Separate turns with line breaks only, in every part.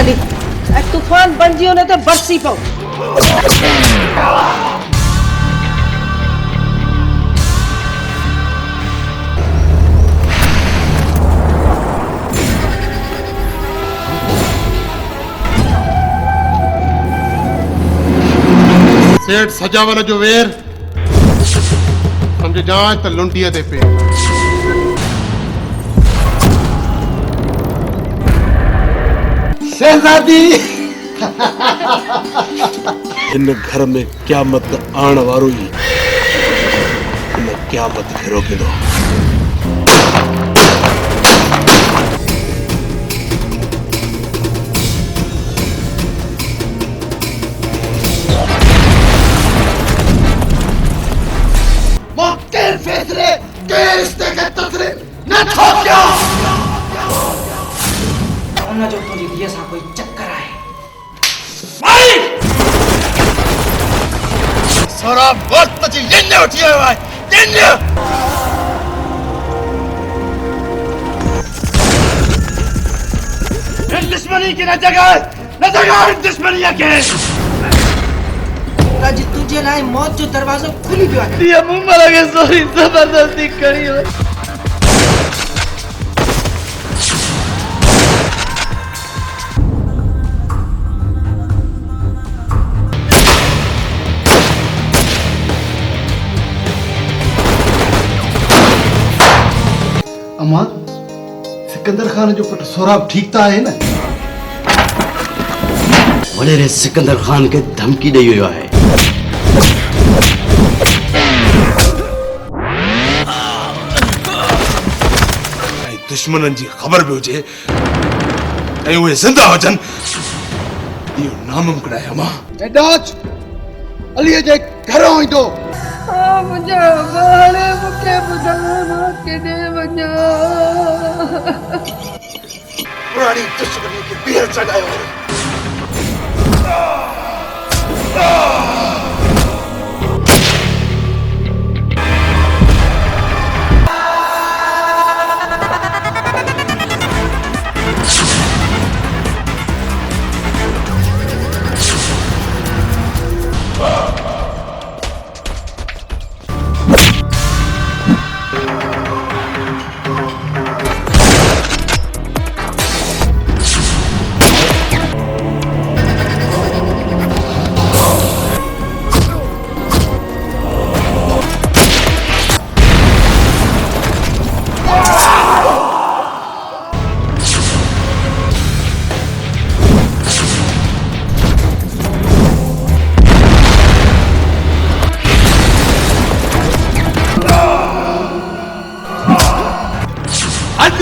हली तूफान बनजी उन ते बरसी पओ।
सेठ सजावल जो वेर समझ जाए तो लुंडिया दे पे।
शहजादी
इन घर में क़यामत आण वारो ही इन क़यामत खे रोकींदो।
फैसले के रिश्ते के तस्लीम न छोड़ो।
उन जो तुझी दिए सा कोई चक्कर है
भाई सारा वक्त जी जिन्ने उठिए भाई जिन्ने इन दुश्मनी की न जगह दुश्मनी के
जी तुझे लाए मौत जो दरवाजो खुली पियो है।
ये मुंह लगे सोरी जबरदस्ती करी हो। अम्मा सिकंदर खान जो पुट सोराब ठीक था है ना?
वडेरे सिकंदर खान के धमकी ॾेई वियो आहे।
दुश्मनन जी खबर भी हुजे ऐं उहे ज़िंदा हुजन इहो नामुमकिन आहे। अमा
एडाच अली जे घरों ईंदो।
मुझे बाले मुके बुधाना केने वञा।
पुरानी दुश्मनी के बीर चढ़ायो।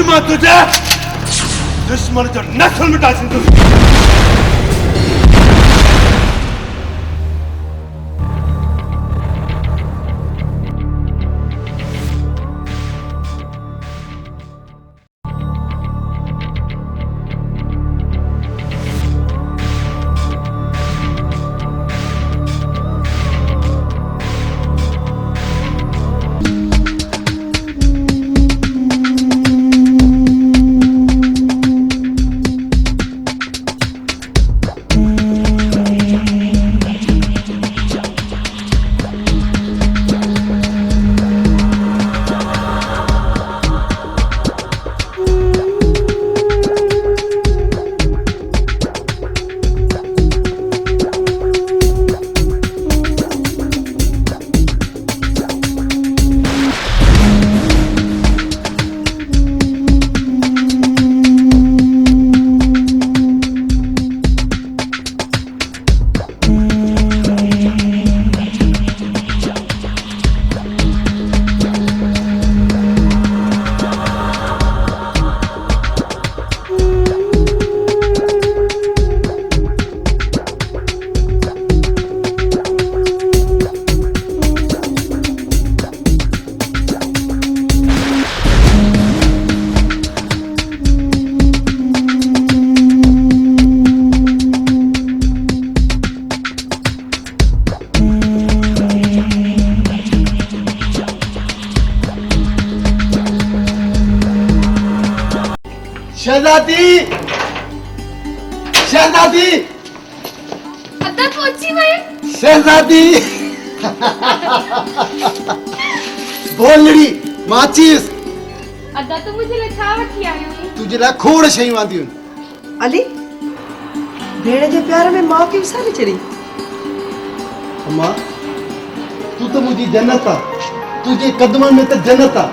मां तुझे दुश्मन जो नस्ल मिटा छॾींदुसि। शहजादी
शहजादी
अदा पहुंची मैं
शहजादी बोलड़ी माचिस
अदा तो मुझे लछा वठी आयो है
तुझे ला खोड़ शयूं आंदियूं
अली भेण जे प्यार में मां की विसारी चढ़ी।
अम्मा तू तो मुझी जन्नत आ तुझे कदमन में तो जन्नत आ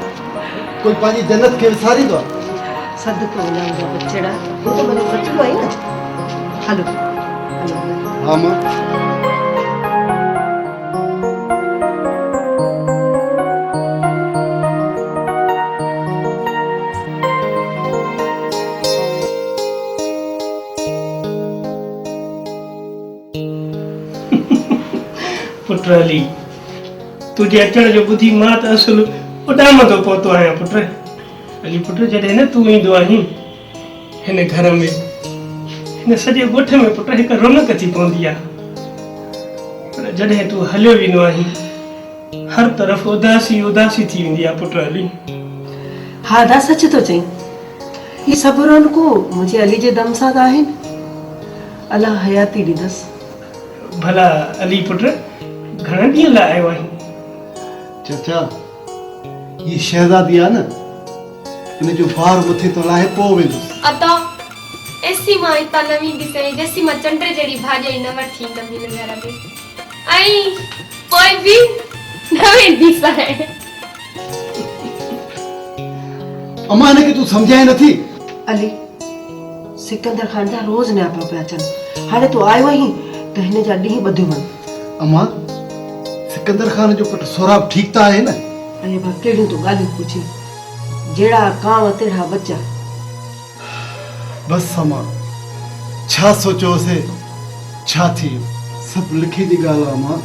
कोई पानी जन्नत के विसारी दो
सदको वञांदा बचड़ा वो तो मैंने बचड़ो आई ना। हलो
हाँ मां
पुट अली तुझे अचण जो ॿुधी मां त असुल उॾामंदो पहुतो आहियां पुट। अली पुट जॾहिं न तूं ईंदो आहीं हिन घर में हिन सॼे ॻोठ में पुट हिकु रौनक थी पवंदी आहे। पर जॾहिं तूं हलियो वेंदो आहीं हर तरफ़ उदासी उदासी थी वेंदी आहे पुट अली।
हा दा सच तो चई ही सभु रौनकू मुझे अली जे दम सां त आहिनि। अल्लाह हयाती ॾींदसि।
भला अली पुट घणनि ॾींहंनि लाइ आयो आहीं?
चाचा ये शहजादी आ न इन जो भार मथे तो लाहे पो वेंदुसि।
अदा ऐसी मां इता नवी दिसे जैसी मां चंड्र जड़ी भाॼी न वठी न मिल घर में आई कोई भी नवी दिसा है।
अम्मा ने कि तू समझाए नथी।
अली सिकंदर खान जा रोज न्यापा पिया अचनि हाणे तूं आयो आहीं त हिन जा ॾींहं ॿधियो वञ।
अम्मा सिकंदर खान जो पुट सोराब ठीक ता है ना।
अरे बा कहिड़ियूं तूं ॻाल्हियूं पुछी जहिड़ा कांव तेड़ा बच्चा।
बस अम्मा छा सोचो से छा थी सब लिखी दी गाल अम्मा।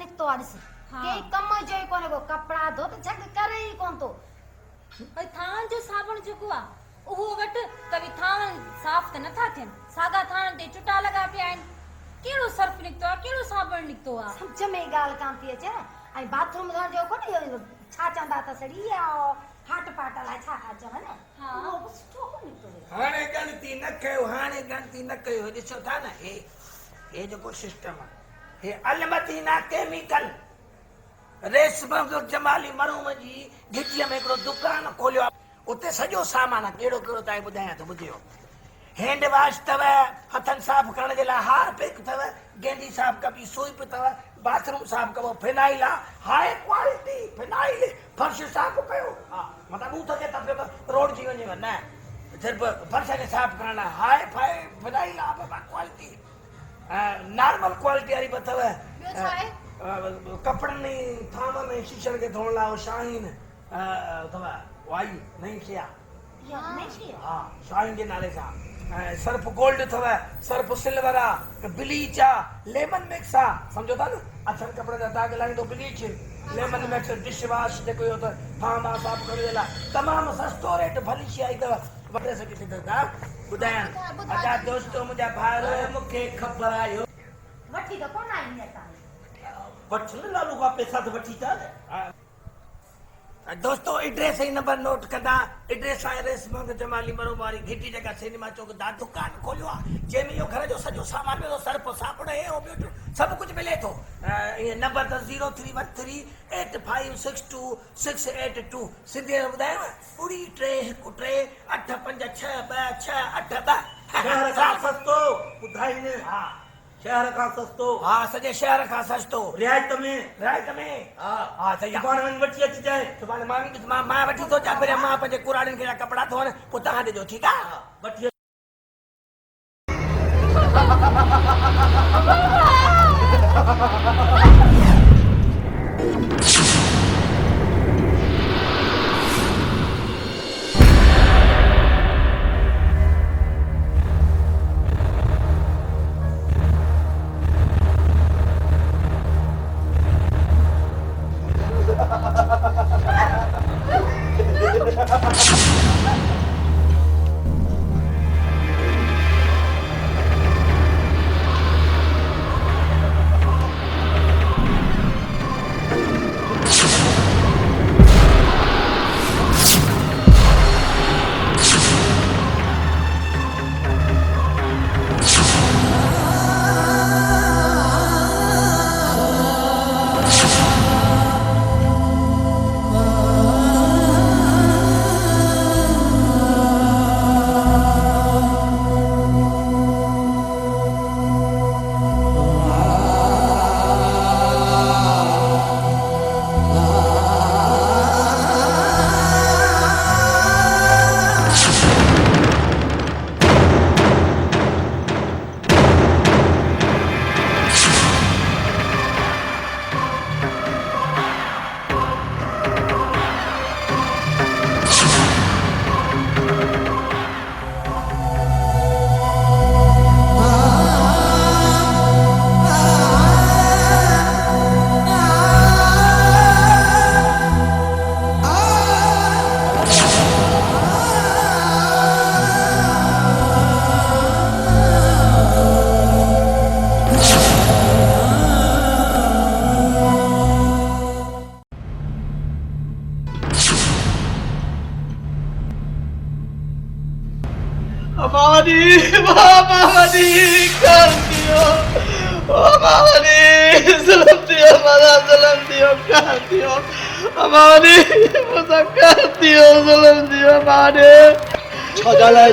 निकतो आ ॾिस के कम जो ही कोने को कपड़ा धो त झग करे ही कोन तो
भई थान जो साबुण जेको आ उहो वट कभी थान साफ़ त नथा थियन सादा थान ते चुटा लगा पिया आहिनि केड़ो सर्फ निकतो आ केड़ो साबुण निकतो आ
समझ में गाल कान थी अचे ऐं बाथरूम धोण जो कोने छा चंदा त सड़ी आ हाट पाट ला छा चवन हां वो सुठो कोन निकतो
हाणे गणती न कयो हाणे गणती न कयो ॾिसो था न हे जेको सिस्टम आहे हे अलमती ना केमिकल रेशम जमाली मरूम जी गिटीअ में हिकिड़ो दुकान खोलियो उते सॼो सामान कहिड़ो कहिड़ो तव्हांखे ॿुधायां थो ॿुधियो हैंड वॉश अथव हथनि साफ़ करण जे लाइ हारपिक अथव गेंडी साफ़ कबी सूप अथव बाथरूम साफ़ कबो फिनाइल आहे हाई क्वालिटी फिनाइल फर्श साफ़ कयो हा मतिलबु ॿूथ खे त पियो रोड जी वञेव न सिर्फ़ु फर्श खे साफ़ करण लाइ हाई फाई फिनाइल आहे बाबा क्वालिटी नॉर्मल क्वालिटी वारी बि अथव कपिड़नि थाम में शीशनि खे धोअण लाइ शाहीन अथव वाई नई शइ आहे हा शाहीन जे नाले सां सर्फ गोल्ड अथव सर्फ सिल्वर आहे ब्लीच आहे लेमन मिक्स आहे सम्झो था न अछनि कपिड़े जा दाग लाहींदो bleach lemon mix dish wash जेको इहो अथव थाम आहे साफ़ करण जे लाइ तमामु सस्तो रेट भली शइ आई अथव वठे सघी थी ॿुधायां अच्छा दोस्तो मुंहिंजा भाउर मूंखे ख़बर आयो
वठी त कोन आई असां
वठ न लालू खां पैसा त वठी था दोस्तो एड्रेस ही नंबर नोट कंदा एड्रेस आहे रेशम जमाली मरो वारी घिटी जगह सिनेमा चौक दा दुकान खोलियो आहे जंहिंमें इहो घर जो सॼो सामान मिलो सर्फ साबुण हे हो ॿियो सभु कुझु मिले थो इहे नंबर त 03138562 सिंधी में ॿुधायांव 3 3 8 5 6 2 6 8 2 सस्तो ॿुधाईनि हा शहर का सस्तो हा सॼे शहर का सस्तो रियायत में हा सही सुभाणे वञी वठी अची जाए सुभाणे मां वठी थो अचां पहिरियों मां पंहिंजे कुराड़ियुनि खे कपिड़ा धोअण पोइ तव्हां ॾिजो ठीकु आहे वठी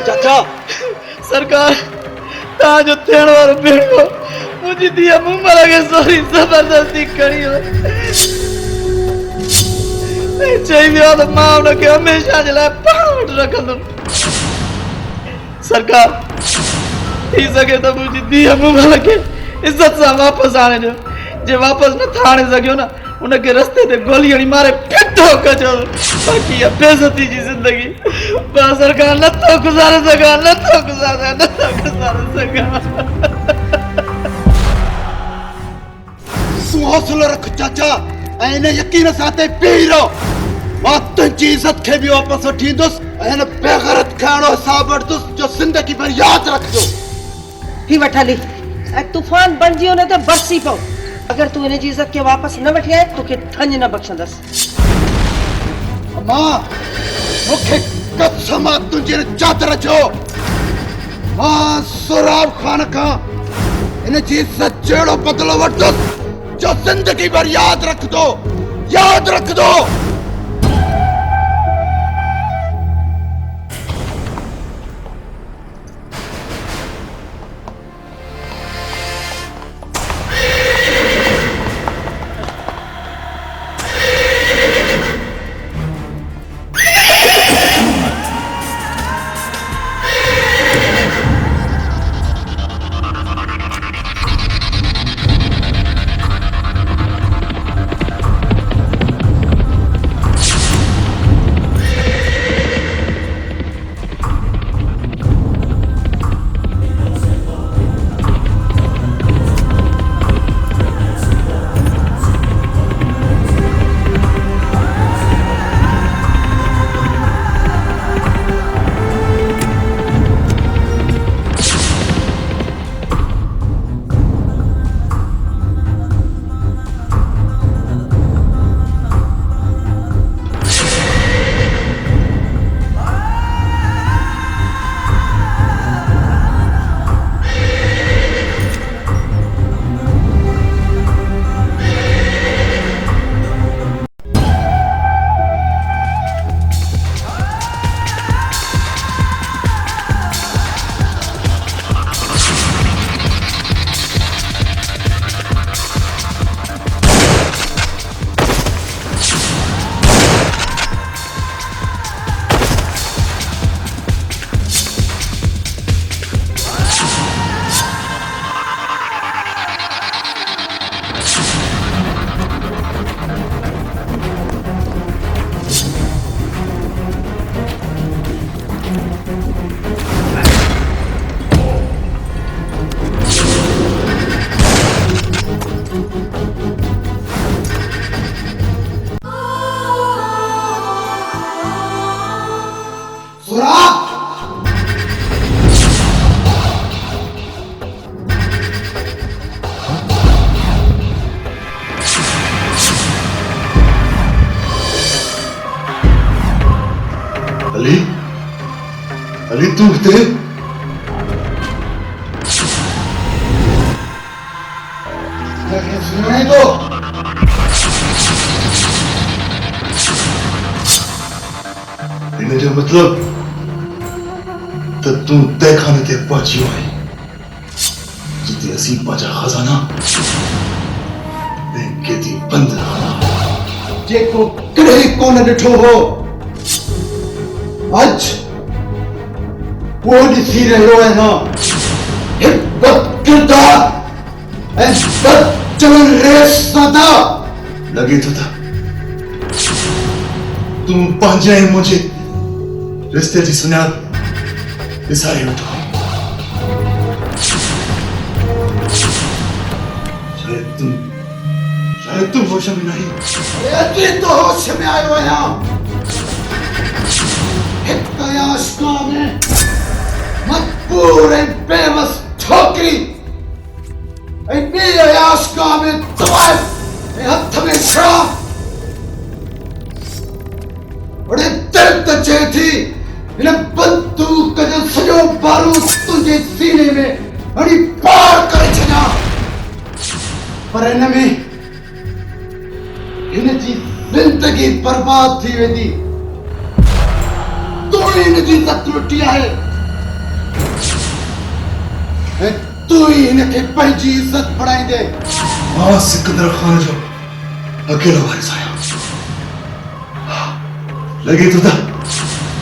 चाचा
सरकार ताजो थियण वारो बेड़ो मुंहिंजी धीअ मुंबई खे सोरी ज़बरदस्ती खणी चई वियो त मां हुनखे हमेशह जे लाइ पाण वटि रखंदुमि सरकार थी सघे त मुंहिंजी धीअ मुंबई खे इज़त सां वापसि आणे ॾियो जे वापसि नथा आणे सघियो न उनखे रस्ते ते गोली हणी मारे फिटो कजो बाक़ी इहा बेइज़ती जी ज़िंदगी मां सरकार नथो गुज़ारे सघां नथो गुज़ारे सघां
तू हौसलो रख चाचा ऐं इन यकीन सां ते बीह रहो मां तुंहिंजी इज़त खे बि वापसि वठी ईंदुसि ऐं हिन बेग़रत खाइणो हिसाब वठंदुसि जो ज़िंदगी भर यादि रखजो
ही वठ हली ऐं तूफ़ान बणिजी हुन ते बरसी पओ अगर तू इन जी इज़त खे वापसि न वठी आए तोखे ठंज न बख़्शंदसि
मां मूंखे कसम आहे तुंहिंजी चादर जो मां सुराब ख़ान खां इन जी इज़त जहिड़ो बदिलो वठंदुसि जो ज़िंदगी भर यादि रखंदो
अली तू हिते
सुनाई तो
इन जो मतलब त तू तय खाने ते पहुची आई जिते असी पाजा खजाना बैंक दी बंद रखना
जेको कॾहिं कोन ॾिठो हो आज वो ॾिसी रहियो आहियां हिकु बदकिरदार ऐं बदचलन रेस सादा
लगे तो था तू पंहिंजे ऐं मुंहिंजे रिश्ते जी सुञाण विसारे वठो शायद तू होश में नहीं
अॼु तो होश में आयो आहियां हिकु आशिका में मजबूर ऐं बेवस छोकिरी ऐं ॿी आशिका में तवाइफ ऐं हथ में शराब बड़े दिल त चए थी हिन बंदूक जो सॼो बारूद तुंहिंजे सीने में हणी पार करे छॾियां पर हिन में हिन जी ज़िंदगी बर्बाद थी वेंदी तू ही हिन जी इज़त लुटी आहे ऐं तू ही हिन खे पंहिंजी इज़त बणाईंदे
मां सिकंदर खान जो अकेलो वारिस आहियां लगे तो था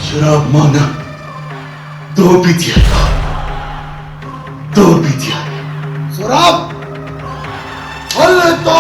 शराब माना दो पीती है
शराब हल तो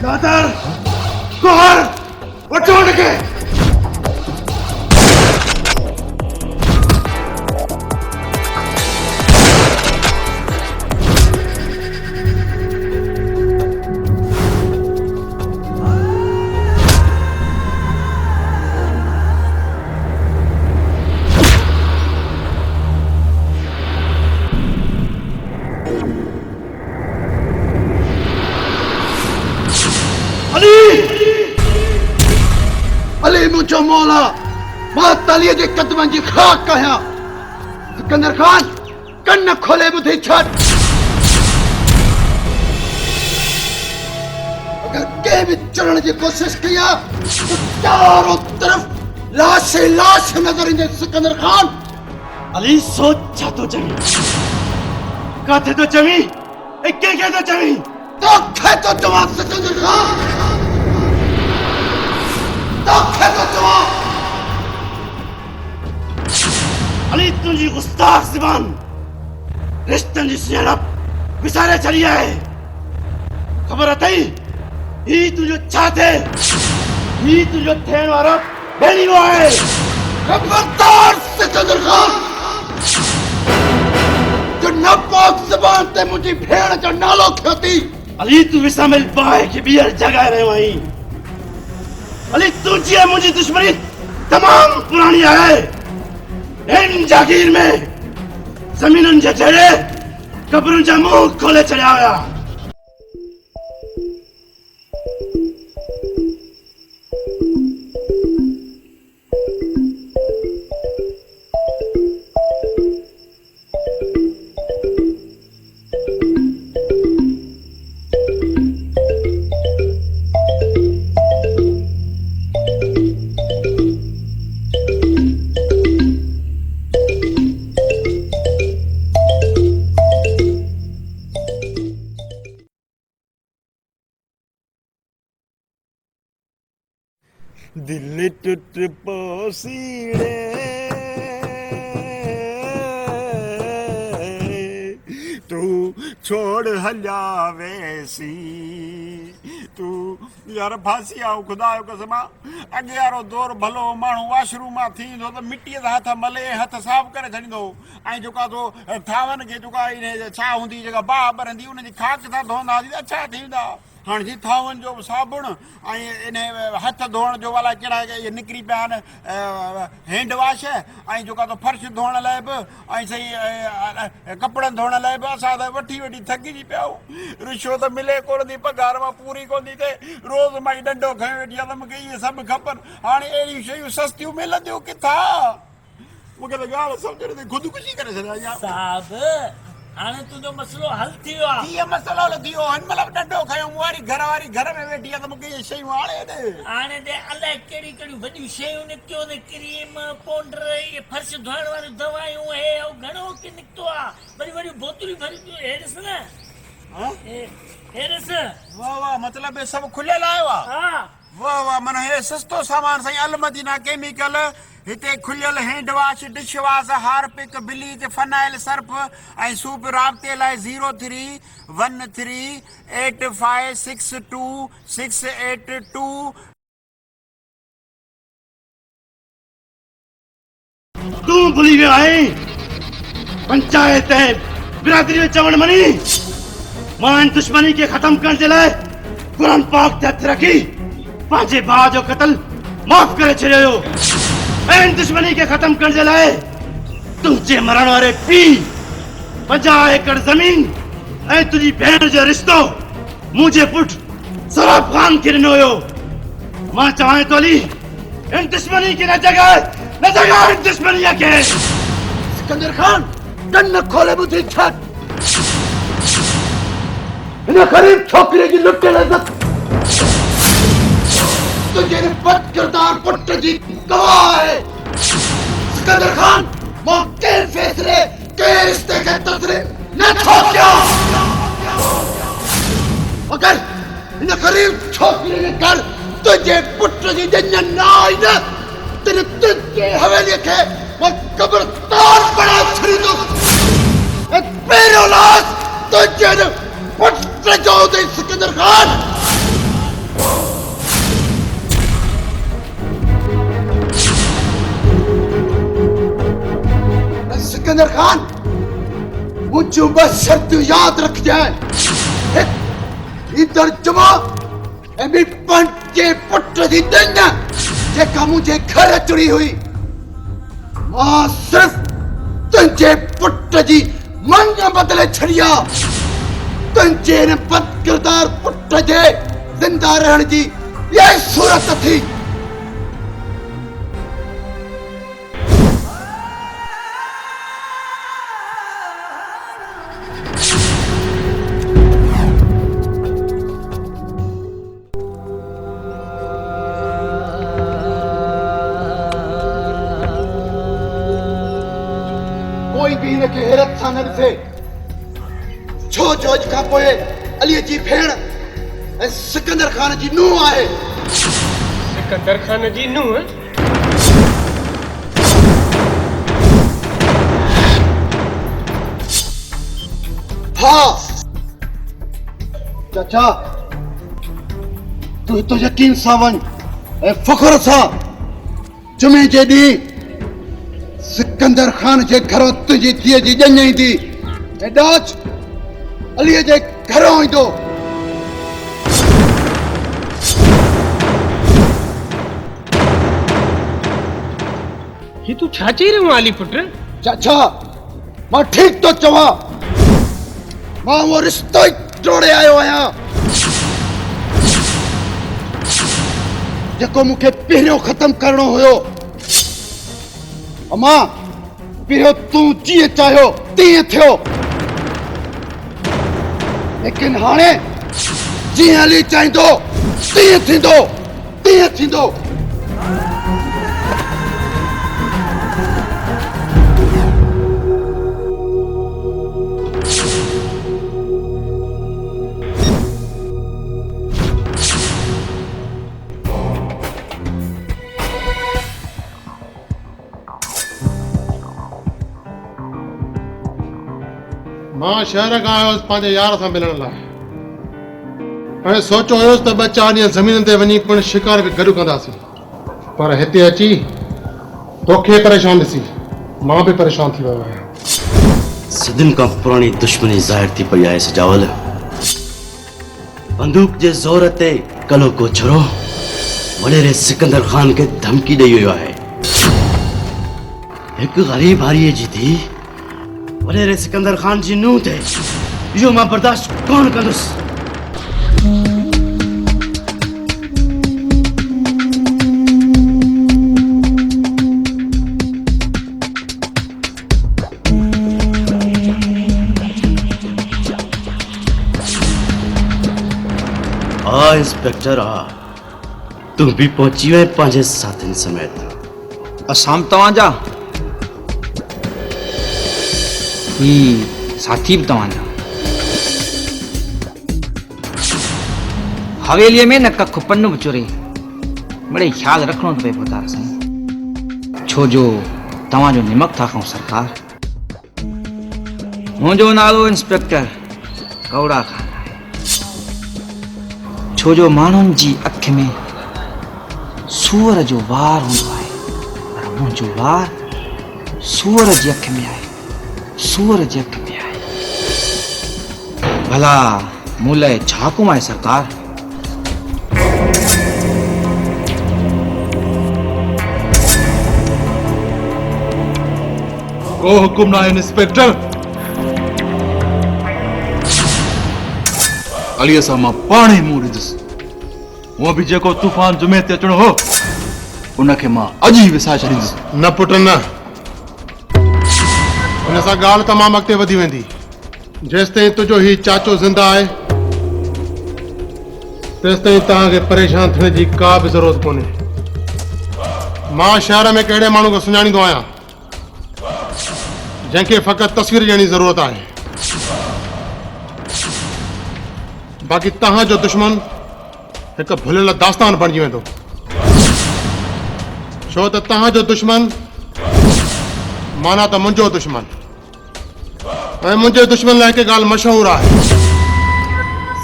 कादर कोहर वठो के अली मुझो मौला मां तालीअ जे कदमनि जी खाक कयां सिकंदर खान कन खोले ॿुधी छॾ अगर कंहिं बि चढ़ण जी कोशिश कई आहे त चारों तरफ़ लाश ई लाश नज़र ईंदे सिकंदर खान
अली सोच छा तो चवी काथे तो चवी ए के तो चवी
तोखे तो चवां सिकंदर खान तोखे तो चवां
अली तुझी गुस्ताख ज़बान रिश्तन जी सुञाणप विसारे छॾी आहे ख़बर अथई ही तुंहिंजो छा थे ही तुंहिंजो थियण वारो भेणीओ आहे
खबरदार सिकंदर खान जो नापाक ज़बान ते मुंहिंजी भेण जो नालो खयो थी
अली तू विसामिल बाहि खे ॿीहर जगाए रहियो आहीं अली तुंहिंजी ऐं मुंहिंजी दुश्मनी तमामु पुराणी आहे हिन जागीर में ज़मीनुनि जे जहिड़े क़बरुनि जा मुंह खोले छॾिया हुया
दिल टूट पोसीड़े तू छोड़ हलिया वैसी तू यार फांसी आओ खुदा जो कसम अगे यारो दौर भलो माण्हू वाशरूम मां थींदो त मिट्टीअ सां हथ मले हथ साफ़ करे छॾींदो ऐं जेका तो थावनि खे जेका इन छा हूंदी जेका बाहि ॿरंदी उनजी खाक सां धोईंदासीं त छा थींदा हाँ जी थावन जो साबुण इन हथ धोण जो वाला कड़ा ये निकरी पिया हैंड वॉश जो तो फर्श धोण लाइ बि सही कपड़न धोण लाइ बि असां त वठी वठी थकिजी पिया रिश्वत मिले कोन थी पगार मां पूरी कोन थी थिए रोज़ मां डंडो खयो वेठी आहे त मूंखे इहे सभु खपनि हाणे अहिड़ियूं शयूं सस्तियूं मिलंदियूं किथां मूंखे त ॻाल्हि सम्झण ते ख़ुदकुशी करे छॾिया
साहब हाणे तुंहिंजो मसलो हल थी वियो आहे
कीअं मसलो हल थी वियो हिन महिल डंडो खयो मूं वारी घर में वेठी आहे त मूंखे इहे शयूं हाणे ॾे
हाणे ते अलाए कहिड़ी कहिड़ियूं वॾियूं शयूं निकितियूं आहिनि क्रीम पाउडर इहे फर्श धोइण वारियूं दवायूं हे घणो की निकितो आहे वरी वॾियूं बोतलूं भरी पियूं हे ॾिस न हे ॾिस
वाह वाह मतिलबु सभु खुलियल आयो आहे
हा
वाह वाह माना हे सस्तो सामान साईं अलमदीना केमिकल हिते खुलियल hand wash dish wash Harpic bleach phenyl Surf ऐं सूप राब्ते लाइ 03138562
तूं भुली वियो आहीं पंचायत ऐं बिरादरी में चवण मनी मां इन दुश्मनी खे ख़तम करण जे लाइ क़ुरान पाक ते हथ रखी पंहिंजे भाउ जो क़त्ल माफ़ करे छॾियो ऐं इन दुश्मनी खे ख़तम करण जे लाइ तुंहिंजे मरण वारे पीउ 50 एकड़ ज़मीन ऐं तुंहिंजी भेण जो रिश्तो मुंहिंजे पुटु सराब ख़ान खे ॾिनो हुयो मां चवां थो अली इन दुश्मनी खे न जॻाए इन दुश्मनीअ खे
सिकंदर खान कन खोले ॿुधी छॾ हिन ग़रीब छोकिरे जी लुटियल इज़त तुझे बद किरदार पुट जी गवाह है सिकंदर खान मां के फैसले के रिश्ते के तस्रे न छोकियो अगर इन गरीब छोकिरे के घर तुझे पुट जी जन्नत न आई न तेरे तुझे हवेली के मां कब्रस्तान बना छड़ींदो ए पेरो लाश तुझे पुट जो दे सिकंदर खान सिकंदर खान मुझे बस शर्त याद रख जाए इधर जमा एबी पंचे पुत्र दी दंगा जेका मुझे घर चुरी हुई मां सिर्फ तुझे पुत्र जी मंग बदले छड़िया तुझे ने बदकिरदार पुत्र जे जिंदा रहने जी यही सूरत थी कोई भी इनके हैरत सां न ॾिसे छो जो अॼु खां पोइ अलीअ जी भेण ऐं सिकंदर खान जी नूंहुं आहे
सिकंदर खान जी नूंहुं
हाँ चाचा तू तो यकीन सां वञ ऐं फ़ख्र सां जुमे जे ॾींहुं सिकंदर खान जे घरों तुंहिंजी धीअ जी ॼञ ईंदी ऐं ॾाच अलीअ जे घरों ईंदो
ही तू छा चई रहियो आली पुट
चाचा मां ठीक तो चवां मां वो रिश्तो ई जोड़े आयो आहियां जेको मूंखे पहिरियों ख़त्म करणो हुयो अमा पहिरियों तूं जीअं चाहियो तीअं थियो लेकिन हाणे जीअं अली चाहींदो तीअं थींदो तीअं थींदो
मां शहर खां आयोसि पंहिंजे यार सां मिलण लाइ ऐं सोचियो हुयोसि त 2-4 ॾींहं ज़मीन ते वञी पिणु शिकार बि गॾु कंदासीं पर हिते अची तोखे परेशान ॾिसी मां बि परेशान थी वियो आहियां
सदियुनि खां पुराणी दुश्मनी ज़ाहिर थी पई आहे सजावल बंदूक जे ज़ोर ते कलो को छरो वॾेरे सिकंदर खान खे धमकी ॾेई वियो आहे हिकु ग़रीब हारीअ जी धीउ वॾेरे सिकंदर खान जी नूंहुं थे इहो मां बर्दाश्त कोन कंदुसि इंस्पेक्टर तू भी पहुंची वे पंहिंजे साथियुनि समेत
असां तव्हांजा ही साथी भी तव्हांजा हवेलीअ में न कख पन बि चुरे बड़े ख्याल रखणो थो पए पुतार साईं छो जो तव्हांजो निमक था खाऊं सरकार मुंहिंजो नालो इंस्पेक्टर कौड़ा खान छो जो माण्हुनि जी अखि में सूअर जो वार हूंदो आहे पर मुंहिंजो वार सूअर जी अखि में आहे सूअर जी अखि में आहे भला मूं लाइ छा हुकुम आहे सरकार
को हुकुम ना है इंस्पेक्टर अलीअ सां मां पाण ई मुंहुं ॾिंदुसि हूअं बि जेको तूफ़ान जुमे ते अचणो हो उनखे मां अॼु ई विसाए छॾींदुसि
न पुट न हुन सां ॻाल्हि तमामु अॻिते वधी वेंदी जेसि ताईं तुंहिंजो ही चाचो ज़िंदा आहे तेसि ताईं तव्हांखे परेशान थियण जी का बि ज़रूरत कोन्हे मां शहर में कहिड़े माण्हू खे सुञाणींदो आहियां जंहिंखे फ़क़ति तस्वीर ॾियण जी ज़रूरत आहे बाक़ी तव्हांजो दुश्मन हिकु भुलियल दास्तान बणिजी वेंदो छो त तव्हांजो दुश्मन माना त मुंहिंजो दुश्मन ऐं मुंहिंजे दुश्मन लाइ हिकु ॻाल्हि मशहूरु आहे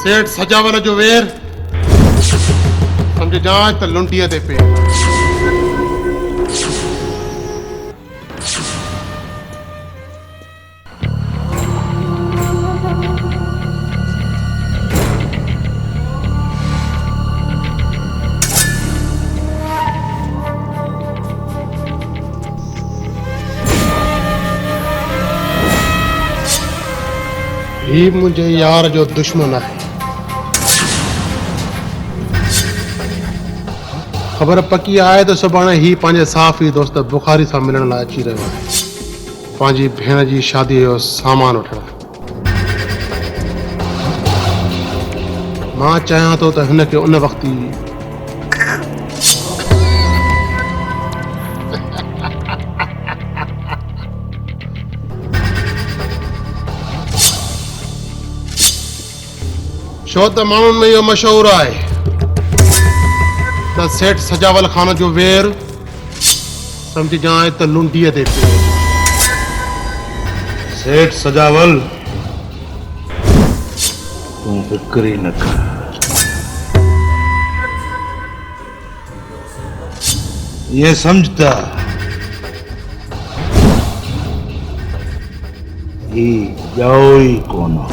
सेठ सजावल जो वेर सम्झजांइ त लुंटीअ ते पे ही मुझे यार जो दुश्मन है। खबर पकी आए तो सुभाणे ही पंहिंजे साफ़ी दोस्त बुखारी सां मिलण लाइ अची रहियो आहे, पंहिंजी भेण जी शादीअ जो सामान वठण। मां चाहियां थो त हिनखे उन वक़्तु ई छो त माण्हुनि में इहो मशहूरु आहे त सेठ सजावल खान जो वेर सम्झजांइ त लुंडीअ ते पियो।
सेठ सजावल तूं फिक्र ही न कर, ये समझता ही जाओ ही कोना।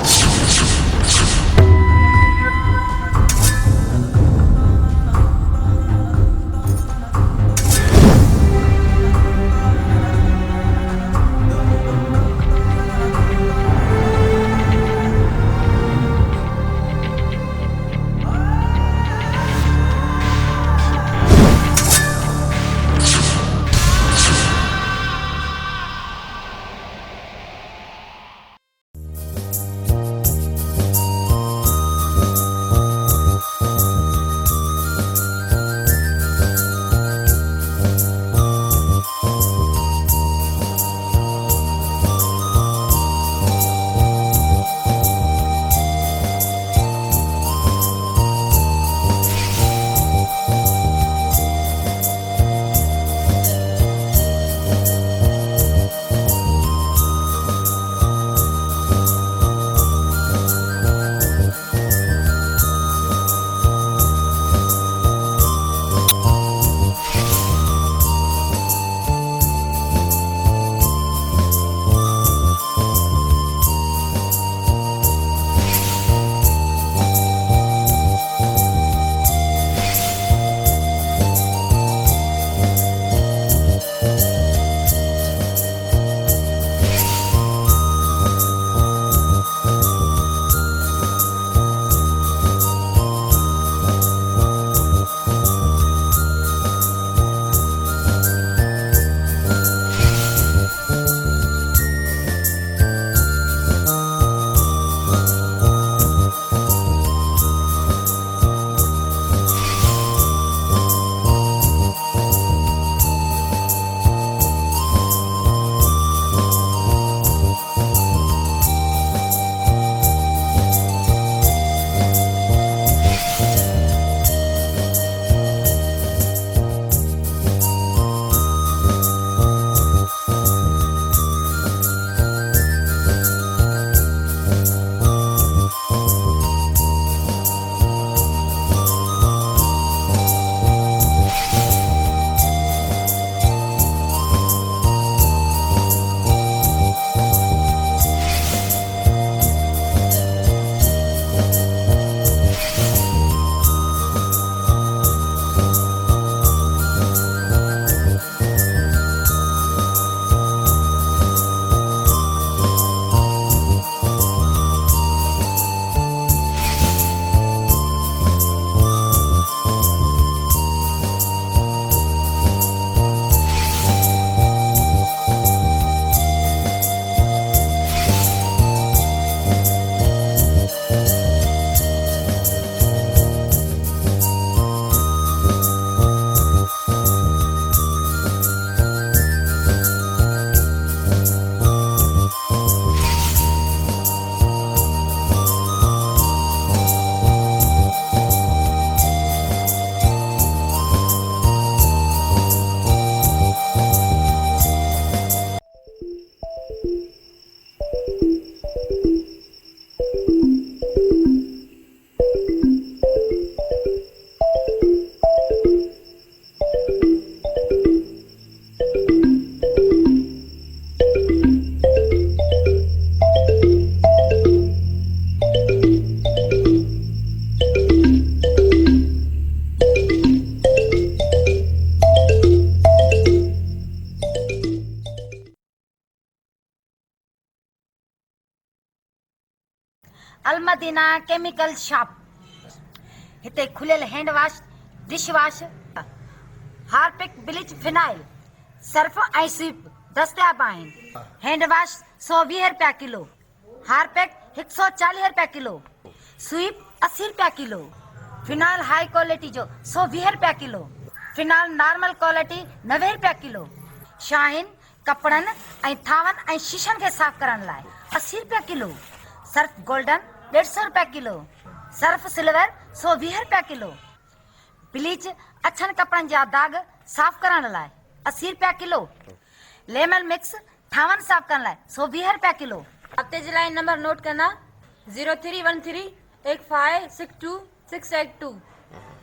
Al Madina chemical shop. हिते खुलियल hand wash, dish wash, Harpic, bleach, phenyl, Surf ऐं स्वीप दस्तियाब आहिनि। हैंड वॉश 120 रुपया किलो, हार्पिक 140 रुपया किलो, स्वीप 80 रुपया किलो, फिनाइल हाई क्वालिटी जो 120 रुपया किलो, फिनाइल नॉर्मल क्वालिटी 90 रुपया किलो, शाहीन कपड़नि ऐं थावनि ऐं शीशनि खे साफ़ करण लाइ 80 रुपया किलो, सर्फ गोल्डन 150 रुपया किलो, सर्फ सिल्वर 120 रुपया किलो, ब्लीच अछनि कपड़नि जा दाग साफ़ करण लाइ 80 रुपया किलो, लेमन मिक्स थावनि साफ़ करण लाइ 120 रुपया किलो।
हफ़्ते जे लाइ नंबर नोट करना 03138562
हाँ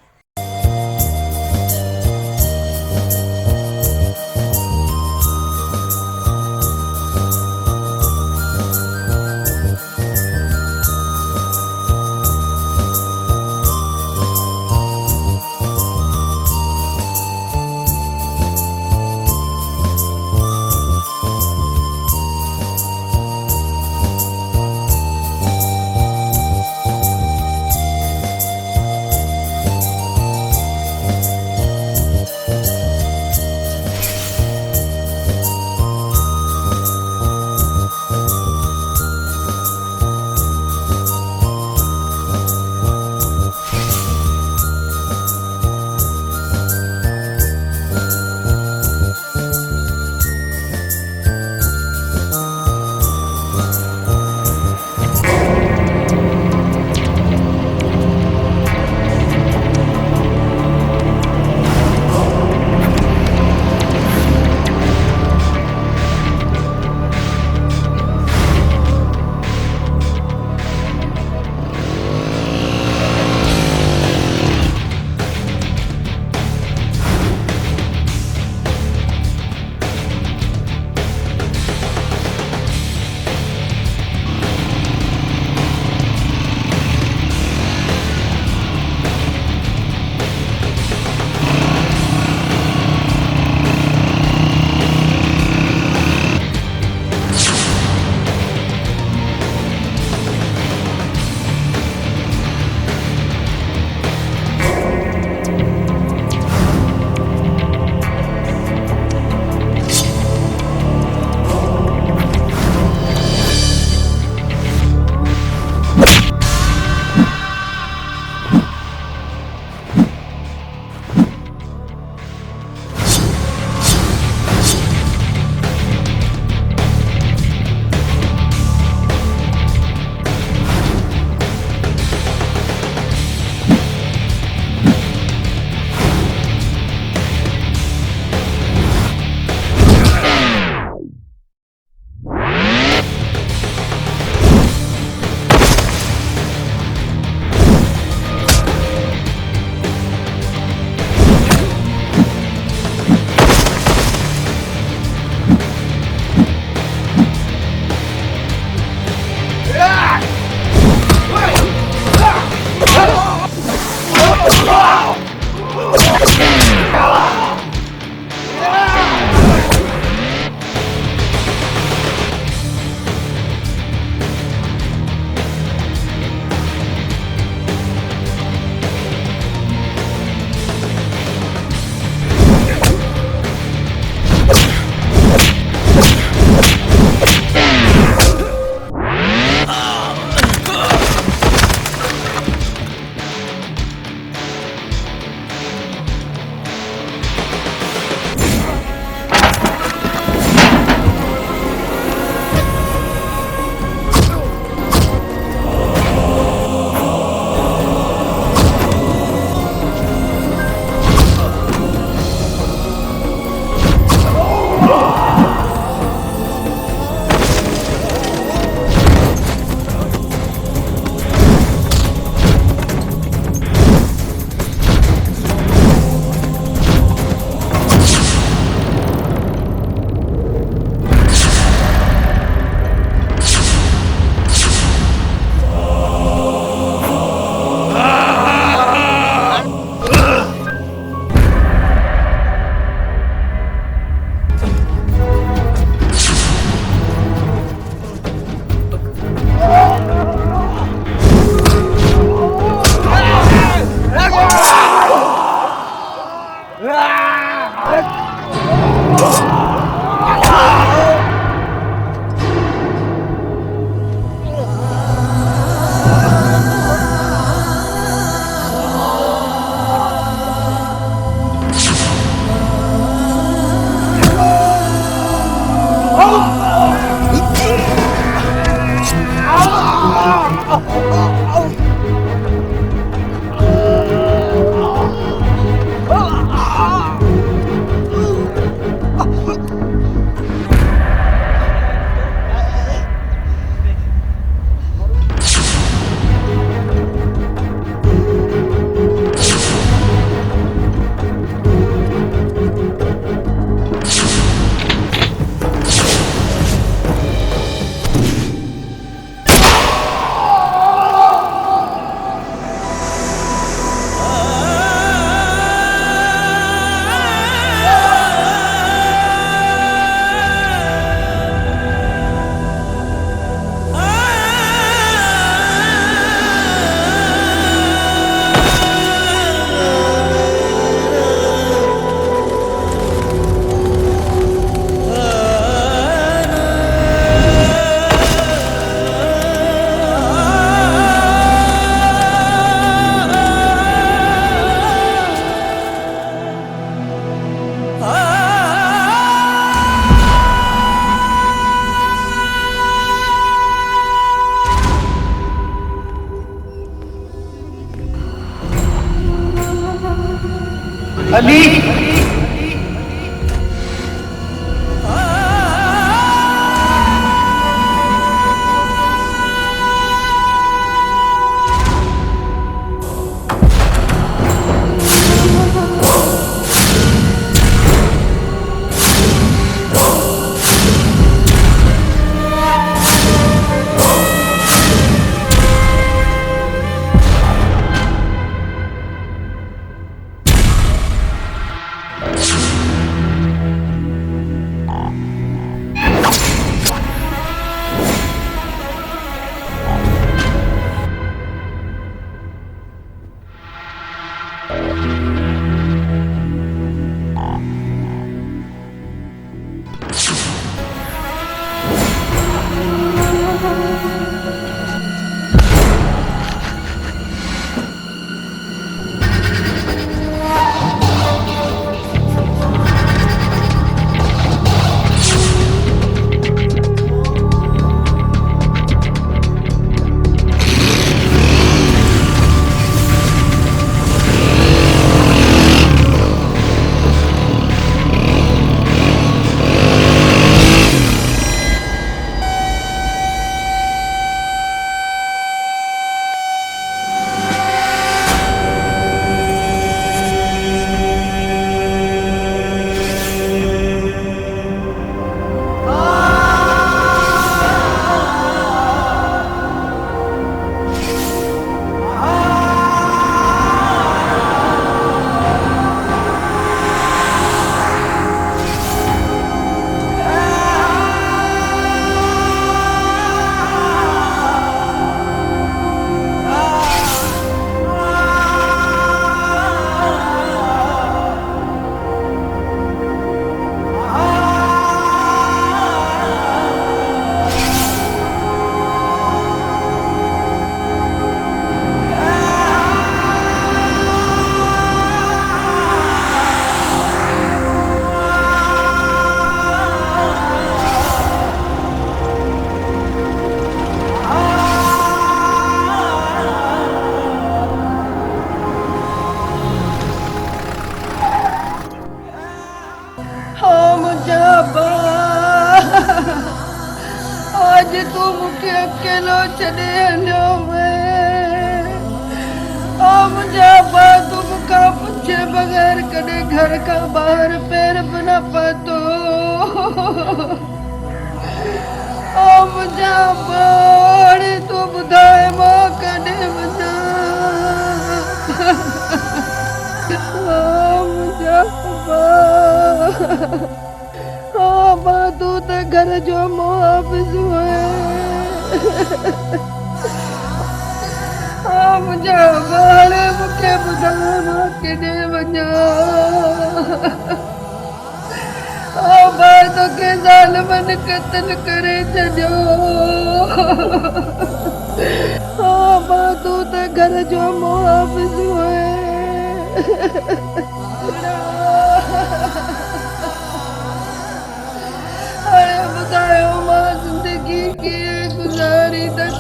अली
आज तू मुझे अकेलो छड़े हलो में मुझे तू मुखा पूछे बगैर कदे घर का बाहर पैर बना पातो मुझे बाड़ी तू बुधाए मां कदे बना मुझे तू तो घर जो मुहाफिज है मुझे बारे मुखे बुधाना किने वञा तो के ज़ालिमन कत्ल करे छॾियो तू तो घर जो मुहाफिज है बतायो मां जिंदगी की गुजारी दस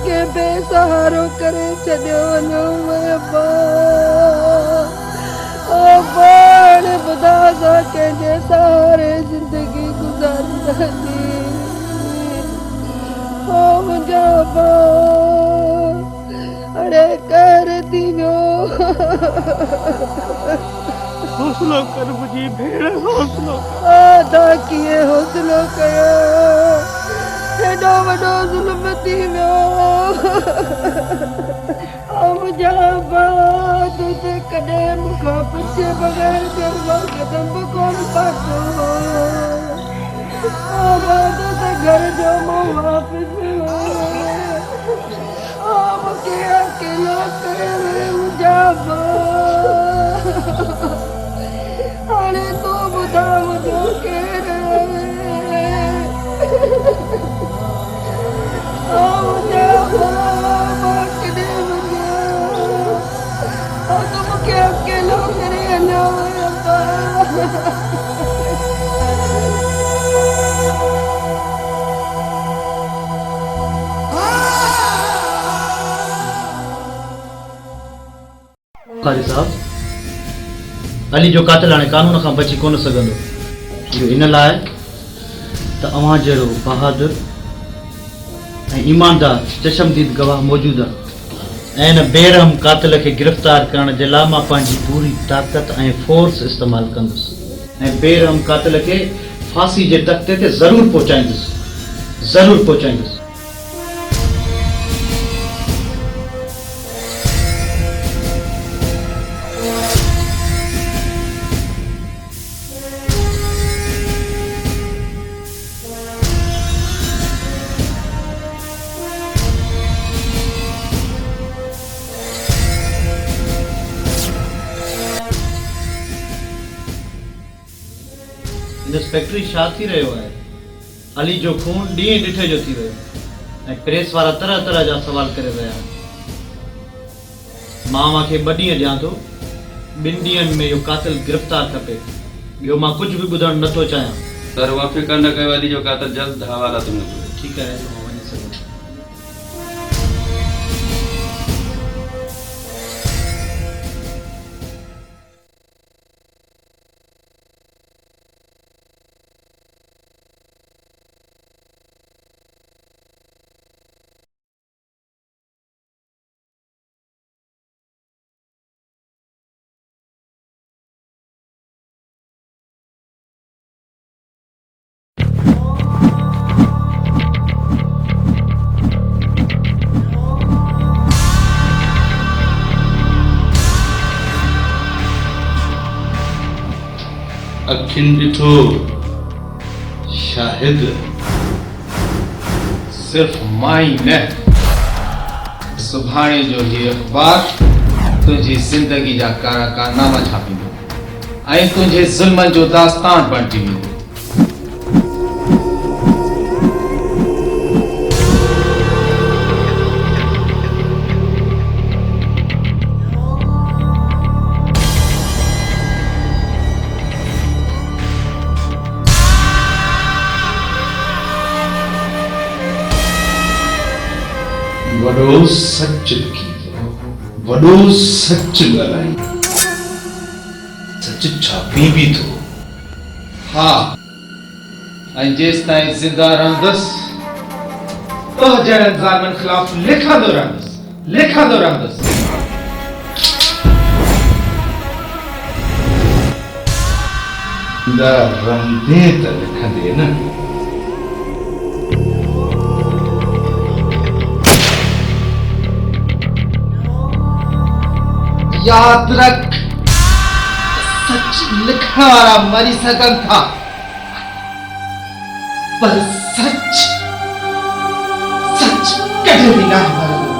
के बेसहारो करे छॾियो वञो बाण ॿुधा कंहिंजे सहारे ज़िंदगी गुज़ारींदासीं मुंहिंजा अरे कर दियो
हौसलो कर मुझी भेड़ हौसलो
कीअं हौसलो कयो एॾो वॾो ज़ुल्म थी वियो मुंहिंजा तूं त कॾहिं मूंखां पुछे बग़ैर मां कदम बि कोन पातो तूं त घर जो मुहाफ़िज़ मूंखे अकेलो करे मुंहिंजा हाणे तूं ॿुधा मुंहिंजो केरु अकेलो करे हलो
बुखारी साहब, अली जो कातिल हाणे कानून खां बची कोन सघंदो। इहो इन लाइ त अव्हां जहिड़ो बहादुर ऐं ईमानदार चशमदीद गवाह मौजूदु आहे ऐं इन बेरहम कातिल खे गिरफ़्तार करण जे लाइ मां पंहिंजी पूरी ताक़त ऐं फोर्स इस्तेमालु कंदुसि ऐं बेरहम कातिल खे फांसी जे तख़्ते ते ज़रूरु पहुचाईंदुसि, ज़रूरु पहुचाईंदुसि। इंस्पेक्टरी छा थी रहियो आहे? अली जो खून ॾींहुं ॾिठे जो थी वियो ऐं प्रेस वारा तरह तरह जा सवाल करे रहिया आहिनि। मां खे 2 ॾींहं ॾियां थो, 2 ॾींहंनि में इहो कातिल गिरफ़्तार खपे, ॿियो मां कुझु बि ॿुधणु नथो चाहियां।
सर उहा फिकर न कयो, अली जो कातिल जल्द हवाला थो मोकिलियो।
ठीकु आहे, मां वञी सघां।
अखिन ॾिठो शाहिद सिर्फ माई न, सुभाणे जो ही अखबार तुझी जिंदगी जा कारा कारनामा छापींदो ऐं तुझे ज़ुल्म जो दास्तान बणिजी वेंदो। वॾो सच लिखी, वॾो सच ॻाल्हाई, सच छापी बि थो। हा, ऐं जेसि ताईं ज़िंदा रहंदुसि तो जहिड़नि ज़ालिमनि ख़िलाफ़ लिखंदो रहंदुसि, लिखंदो रहंदुसि। ज़िंदा रहंदे त लिखंदे न। याद रख, सच लिखण वारा मरी सघनि था, पर सच सच कॾहिं बि न मरंदो।